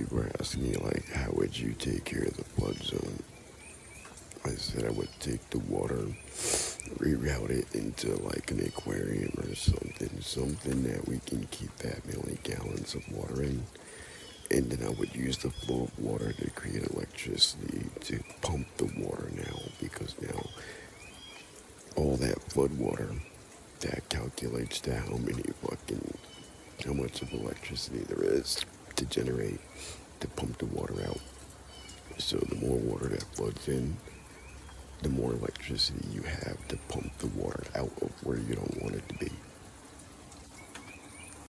people were asking me, like, how would you take care of the flood zone? I said I would take the water, reroute it into like an aquarium or something that we can keep that million gallons of water in. And then I would use the flow of water to create electricity to pump the water now, because now all that flood water that calculates to how much of electricity there is to generate to pump the water out. So the more water that floods in, the more electricity you have to pump the water out of where you don't want it to be.